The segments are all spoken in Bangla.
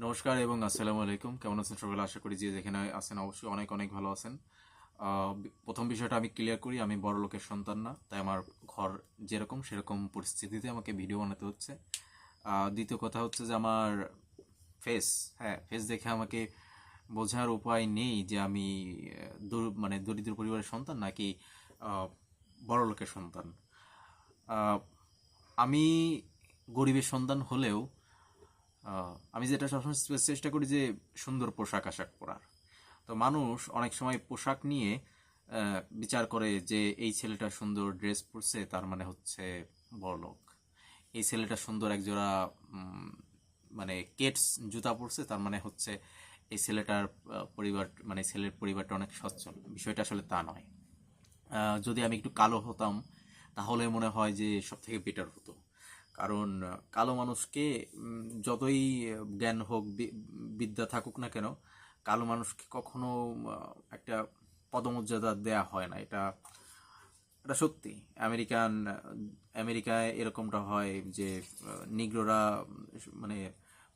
নমস্কার এবং আসসালামু আলাইকুম। কেমন আছেন সকলে? আশা করি যে যেখানে আছেন অবশ্যই অনেক অনেক ভালো আছেন। প্রথম বিষয়টা আমি ক্লিয়ার করি, আমি বড় লোকের সন্তান না, তাই আমার ঘর যেরকম সেরকম পরিস্থিতিতে আমাকে ভিডিও বানাতে হচ্ছে। দ্বিতীয় কথা হচ্ছে যে আমার ফেস, হ্যাঁ ফেস দেখে আমাকে বোঝার উপায় নেই যে আমি মানে দরিদ্র পরিবারের সন্তান নাকি আহ, বড় লোকের সন্তান। আহ, আমি গরিবের সন্তান হলেও আমি যেটা সবসময় চেষ্টা করি যে সুন্দর পোশাক আশাক পরার। তো মানুষ অনেক সময় পোশাক নিয়ে বিচার করে যে এই ছেলেটা সুন্দর ড্রেস পরছে তার মানে হচ্ছে বড়লোক, এই ছেলেটা সুন্দর একজোড়া মানে কেটস জুতা পরছে তার মানে হচ্ছে এই ছেলেটার পরিবার, মানে ছেলের পরিবারটা অনেক সচ্ছল। বিষয়টা আসলে তা নয়। যদি আমি একটু কালো হতাম তাহলে মনে হয় যে সব থেকে বেটার হতো। কারণ কালো মানুষকে যতই জ্ঞান হোক বিদ্যা থাকুক না কেন, কালো মানুষকে কখনো একটা পদমর্যাদা দেয়া হয় না। এটা এটা সত্যি। আমেরিকায় এরকমটা হয় যে নিগ্রোরা মানে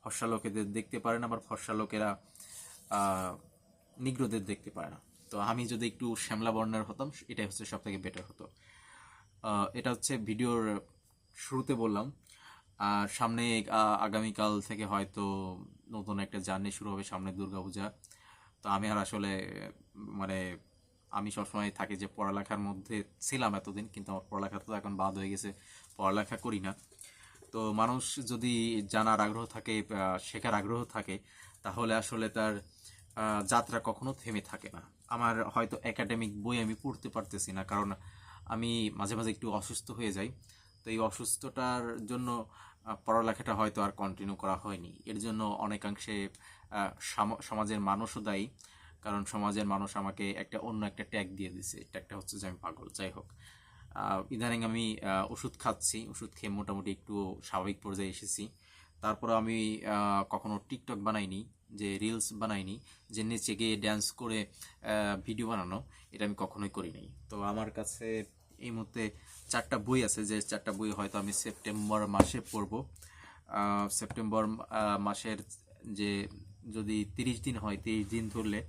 ফর্সা লোকেদের দেখতে পারে না, আবার ফর্সা লোকেরা আহ, নিগ্রোদের দেখতে পায় না। তো আমি যদি একটু শ্যামলা বর্ণের হতাম এটাই হচ্ছে সব থেকে বেটার হতো। এটা হচ্ছে ভিডিওর শুরুতে বললাম। আর সামনে আগামীকাল থেকে হয়তো নতুন একটা জার্নি শুরু হবে, সামনে দুর্গাপূজা। তো আমি আর আসলে মানে আমি সবসময় থাকি যে পড়ালেখার মধ্যে ছিলাম এতদিন, কিন্তু আমার পড়ালেখা তো এখন বাদ হয়ে গেছে, পড়ালেখা করি না। তো মানুষ যদি জানার আগ্রহ থাকে, শেখার আগ্রহ থাকে, তাহলে আসলে তার যাত্রা কখনো থেমে থাকে না। আমার হয়তো একাডেমিক বই আমি পড়তে পারতেছি না, কারণ আমি মাঝে মাঝে একটু অসুস্থ হয়ে যাই। তো এই অসুস্থতার জন্য পড়ালেখাটা হয়তো আর কন্টিনিউ করা হয়নি। এর জন্য অনেকাংশে সমাজের মানুষও দায়ী। কারণ সমাজের মানুষ আমাকে একটা অন্য একটা ট্যাগ দিয়ে দিছে, ট্যাগটা হচ্ছে যে আমি পাগল। যাই হোক, ইদানিং আমি ওষুধ খাচ্ছি, ওষুধ খেয়ে মোটামুটি একটু স্বাভাবিক পর্যায়ে এসেছি। তারপর আমি কখনো টিকটক বানাইনি, যে রিলস বানাইনি, যে নেচে গিয়ে ড্যান্স করে ভিডিও বানানো, এটা আমি কখনোই করিনি। তো আমার কাছে এই মুহূর্তে 4টা বই আছে, যে 4টা বই হয়তো আমি সেপ্টেম্বর মাসে পড়ব। সেপ্টেম্বর মাসের যে যদি 30 দিন হয়, 30 দিন ধরলে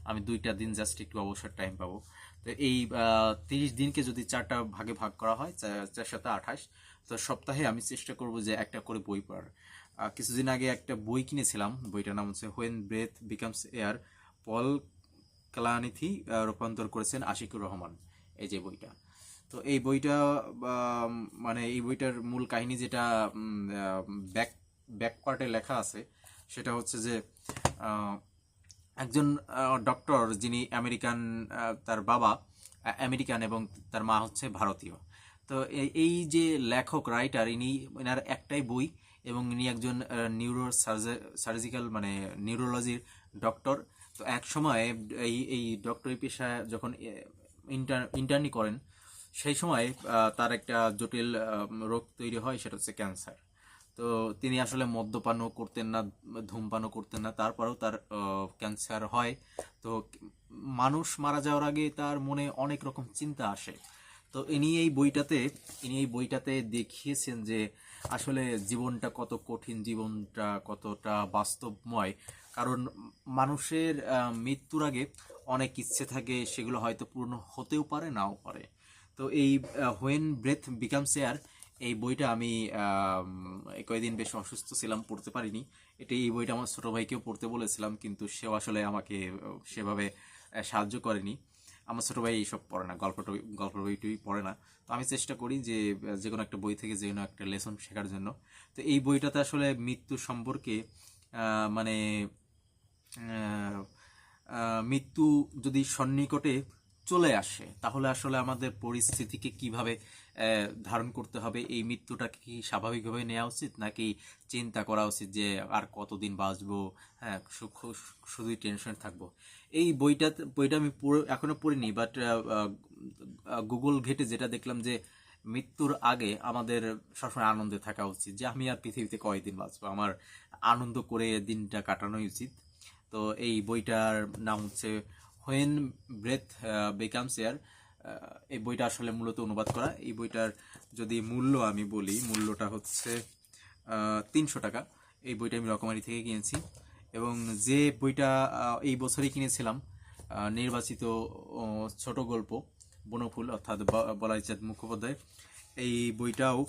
আমি 2টা দিন জাস্ট একটু অবসর টাইম পাবো। তো এই 30 দিনকে যদি 4টা ভাগে ভাগ করা হয়, 4 × 7 = 28। তো সপ্তাহে আমি চেষ্টা করব যে একটা করে বই পড়ার। কিছুদিন আগে একটা বই কিনেছিলাম, বইটার নাম হচ্ছে হোয়েন ব্রেথ বিকামস এয়ার, পল কালানিথি রূপান্তর করেছেন আশিকুর রহমান, এই যে বইটা। তো এই বইটা মানে এই বইটার মূল কাহিনী যেটা ব্যাক ব্যাক পার্টে লেখা আছে, সেটা হচ্ছে যে আহ, একজন ডক্টর যিনি আমেরিকান, তার বাবা আমেরিকান এবং তার মা হচ্ছে ভারতীয়। তো এই যে লেখক রাইটার, এনার একটাই বই, এবং ইনি একজন নিউরো সার্জিক্যাল মানে নিউরোলজির ডক্টর। তো এক সময় এই ডক্টরি পেশায় যখন ইন্টার্নি করেন, সেই সময় তার একটা জটিল রোগ তৈরি হয়, সেটা হচ্ছে ক্যান্সার। তো তিনি আসলে মদ্যপানও করতেন না, ধূমপানও করতেন না, তারপরেও তার ক্যান্সার হয়। তো মানুষ মারা যাওয়ার আগে তার মনে অনেক রকম চিন্তা আসে। তো ইনি এই বইটাতে দেখিয়েছেন যে আসলে জীবনটা কত কঠিন, জীবনটা কতটা বাস্তবময়। কারণ মানুষের মৃত্যুর আগে অনেক ইচ্ছে থাকে, সেগুলো হয়তো পূর্ণ হতেও পারে, নাও পারে। তো এই হোয়েন ব্রেথ বিকামস এয়ার, এই বইটা আমি এই কয়েকদিন বেশ অসুস্থ ছিলাম, পড়তে পারিনি। এই বইটা আমার ছোট ভাইকেও পড়তে বলেছিলাম, কিন্তু সেও আসলে আমাকে সেভাবে সাহায্য করেনি। আমার ছোট ভাই এইসব পড়ে না, গল্প বইটই পড়ে না। তো আমি চেষ্টা করি যে যে কোনো একটা বই থেকে যে কোনো একটা লেসন শেখার জন্য। তো এই বইটাতে আসলে মৃত্যু সম্পর্কে মানে আহ, মৃত্যু যদি সন্নিকটে চলে আসে, তাহলে আসলে আমাদের পরিস্থিতিকে কিভাবে ধারণ করতে হবে, এই মৃত্যুটাকে কি স্বাভাবিকভাবে নেওয়া উচিত, নাকি চিন্তা করা উচিত যে আর কতদিন বাঁচবো, হ্যাঁ শুধুই টেনশন থাকবো। এই বইটা আমি এখনো পড়িনি, বাট গুগল ঘেটে যেটা দেখলাম যে মৃত্যুর আগে আমাদের সবসময় আনন্দে থাকা উচিত, যে আমি আর পৃথিবীতে কয়দিন বাঁচবো, আমার আনন্দ করে দিনটা কাটানোই উচিত। তো এই বইটার নাম হচ্ছে হোয়েন ব্রেথ বিকামস এয়ার। এই বইটা আসলে মূলত অনুবাদ করা। এই বইটার যদি মূল্য আমি বলি, মূল্যটা হচ্ছে 300 টাকা। এই বইটা আমি রকমারি থেকে কিনেছি, এবং যে বইটা এই বছরই কিনেছিলাম, নির্বাচিত ছোট গল্প বনফুল, অর্থাৎ বলাইচাঁদ মুখোপাধ্যায়, এই বইটাও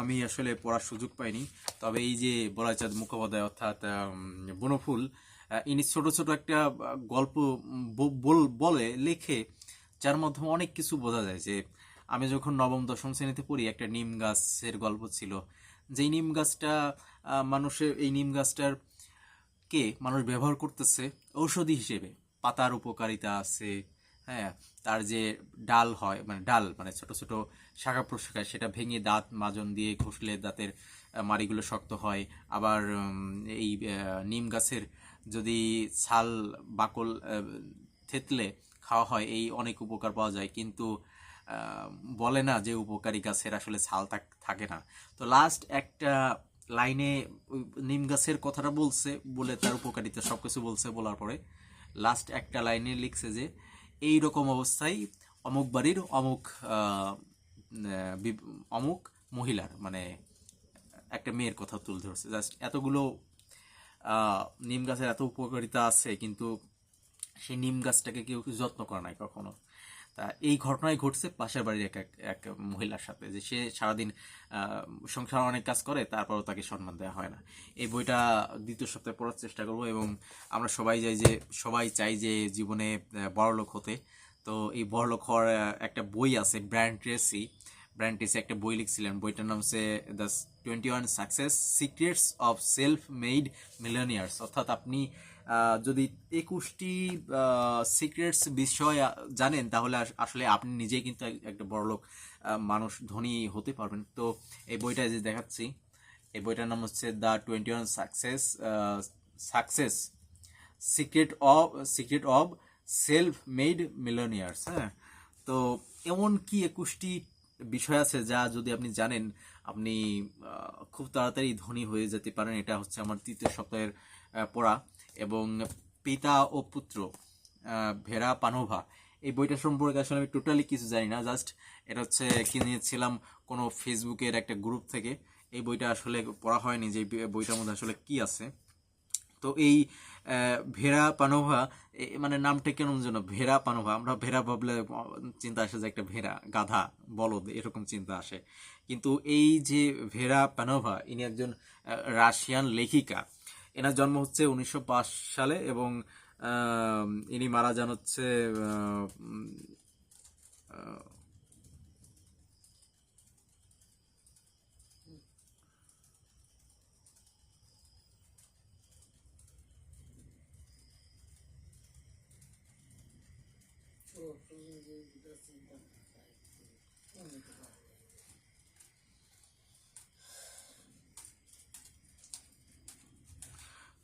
আমি আসলে পড়ার সুযোগ পাইনি। তবে এই যে বলাইচাঁদ মুখোপাধ্যায় অর্থাৎ বনফুল, ইনি ছোট ছোট একটা গল্প বলে লেখে, যার মাধ্যমে অনেক কিছু বোঝা যায়। যে আমি যখন নবম দশম শ্রেণীতে পড়ি, একটা নিম গাছের গল্প ছিল, যেই নিম গাছটা মানুষের, এই নিম গাছটার কে মানুষ ব্যবহার করতেছে ঔষধি হিসেবে, পাতার উপকারিতা আছে, হ্যাঁ, তার যে ডাল হয়, মানে ডাল মানে ছোট ছোট শাখা প্রশাখা, সেটা ভেঙে দাঁত মাজন দিয়ে ঘষলে দাঁতের মাড়িগুলো শক্ত হয়। আবার এই নিম গাছের যদি ছাল বাকল থেতলে খাওয়া হয়, এই অনেক উপকার পাওয়া যায়। কিন্তু বলে না যে উপকারী গাছের আসলে ছাল থাকে না। তো লাস্ট একটা লাইনে ওই নিম গাছের কথাটা বলছে, বলে তার উপকারিতা সবকিছু বলছে, বলার পরে লাস্ট একটা লাইনে লিখছে যে এই রকম অবস্থায় অমুক বাড়ির অমুক অমুক মহিলার, মানে একটা মেয়ের কথা তুলে ধরছে। জাস্ট এতগুলো নিম গাছের এত উপকারিতা আছে, কিন্তু সেই নিম গাছটাকে কেউ যত্ন করে নাই কখনো। তা এই ঘটনাই ঘটছে পাশের বাড়ির এক এক মহিলার সাথে, যে সে সারাদিন সংসার অনেক কাজ করে, তারপরও তাকে সম্মান দেওয়া হয় না। এই বইটা দ্বিতীয় সপ্তাহে পড়ার চেষ্টা করব, এবং আমরা সবাই চাই যে জীবনে বড়লোক হতে। তো এই বড়লোক হওয়ার একটা বই আছে, ব্র্যান্ড ট্রেসি একটা বই লিখছিলেন, বইটার নাম হচ্ছে the 21 success secrets of self made মিলিয়নিয়ার্স। অর্থাৎ আপনি যদি 21টি সিক্রেটস বিষয় জানেন, তাহলে আসলে আপনি নিজেই কিন্তু একটা বড়লোক মানুষ, ধনী হতে পারবেন। তো এই বইটা যে দেখাচ্ছি, এই বইটার নাম হচ্ছে the 21 success secret of self made মিলিয়নিয়ার্স। হ্যাঁ, তো এমন কি 21টি বিষয় আছে যা যদি আপনি জানেন, আপনি খুব তাড়াতাড়ি ধনী হয়ে যেতে পারেন। এটা হচ্ছে আমার তৃতীয় সপ্তাহের পড়া। এবং পিতা ও পুত্র, ভেরা পানোভা, এই বইটা সম্পর্কে আসলে আমি টোটালি কিছু জানি না। জাস্ট এটা হচ্ছে কিনেছিলাম কোনো ফেসবুকের একটা গ্রুপ থেকে। এই বইটা আসলে পড়া হয়নি যে বইটার মধ্যে আসলে কি আছে। তো এই ভেরা পানোভা, মানে নামটা কেমন যেন, ভেরা পানোভা, আমরা ভেরা ভাবলে চিন্তা আসে যে একটা ভেড়া, গাধা, বলদ, এরকম চিন্তা আসে। কিন্তু এই যে ভেরা পানোভা, ইনি একজন রাশিয়ান লেখিকা। এনার জন্ম হচ্ছে 1905 সালে, এবং ইনি মারা যান হচ্ছে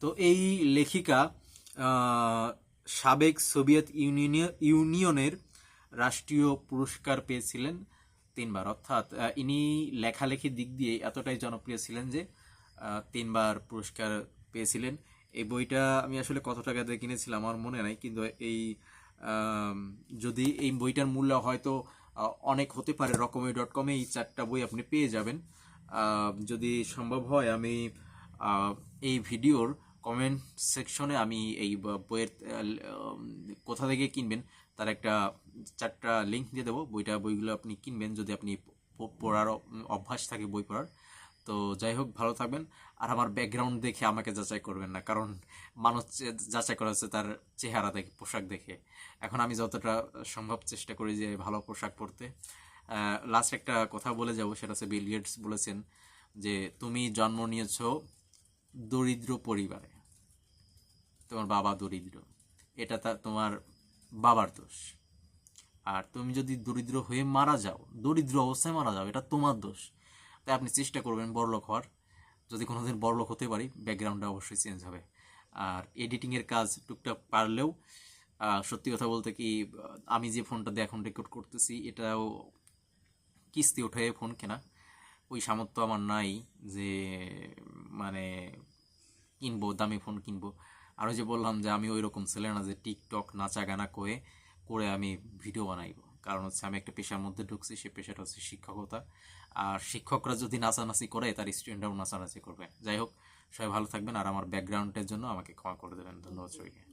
তো এই লেখিকা সাবেক সোভিয়েত ইউনিয়নের রাষ্ট্রীয় পুরস্কার পেয়েছিলেন 3বার। অর্থাৎ ইনি লেখালেখির দিক দিয়ে এতটাই জনপ্রিয় ছিলেন যে 3বার পুরস্কার পেয়েছিলেন। এই বইটা আমি আসলে কত টাকা দিয়ে কিনেছিলাম আমার মনে নাই, কিন্তু এই যদি এই বইটার মূল্য হয়তো অনেক হতে পারে, রকমারি.com-এ এই 4টা বই আপনি পেয়ে যাবেন। যদি সম্ভব হয়, আমি এই ভিডিওর কমেন্ট সেকশনে আমি এই বইয়ের কোথা থেকে কিনবেন তার একটা 4টা লিঙ্ক দিয়ে দেবো। বইগুলো আপনি কিনবেন যদি আপনি পড়ার অভ্যাস থাকে, বই পড়ার। তো যাই হোক, ভালো থাকবেন। আর আমার ব্যাকগ্রাউন্ড দেখে আমাকে যাচাই করবেন না, কারণ মানুষ যাচাই করা হচ্ছে তার চেহারা দেখে, পোশাক দেখে। এখন আমি যতটা সম্ভব চেষ্টা করি যে ভালো পোশাক পরতে। লাস্ট একটা কথা বলে যাব, সেটা হচ্ছে বিল গেটস বলেছেন যে তুমি জন্ম নিয়েছো দরিদ্র পরিবারে, তোমার বাবা দরিদ্র, এটা তোমার বাবার দোষ। আর তুমি যদি দরিদ্র হয়ে মারা যাও, দরিদ্র অবস্থায় মারা যাও, এটা তোমার দোষ। তাই আপনি চেষ্টা করবেন বড়লোক হওয়ার। যদি কোনোদিন বড়লোক হতে পারি, ব্যাকগ্রাউন্ডটা অবশ্যই চেঞ্জ হবে। আর এডিটিংয়ের কাজ টুকটাক পারলেও, সত্যি কথা বলতে কি, আমি যে ফোনটা দিয়ে এখন রেকর্ড করতেছি, এটাও কিস্তি উঠে ফোন কেনা, ওই সামর্থ্য আমার নাই যে মানে কিনবো, দামি ফোন কিনবো। আর ওই যে বললাম যে আমি ওই রকম ছেলে না যে টিকটক নাচা গানা করে আমি ভিডিও বানাইবো। কারণ হচ্ছে আমি একটা পেশার মধ্যে ঢুকছি, সে পেশাটা হচ্ছে শিক্ষকতা। আর শিক্ষকরা যদি নাচানাচি করে, তার স্টুডেন্টরাও নাচানাচি করবে। যাই হোক, সবাই ভালো থাকবেন, আর আমার ব্যাকগ্রাউন্ডের জন্য আমাকে ক্ষমা করে দেবেন। ধন্যবাদ সবাইকে।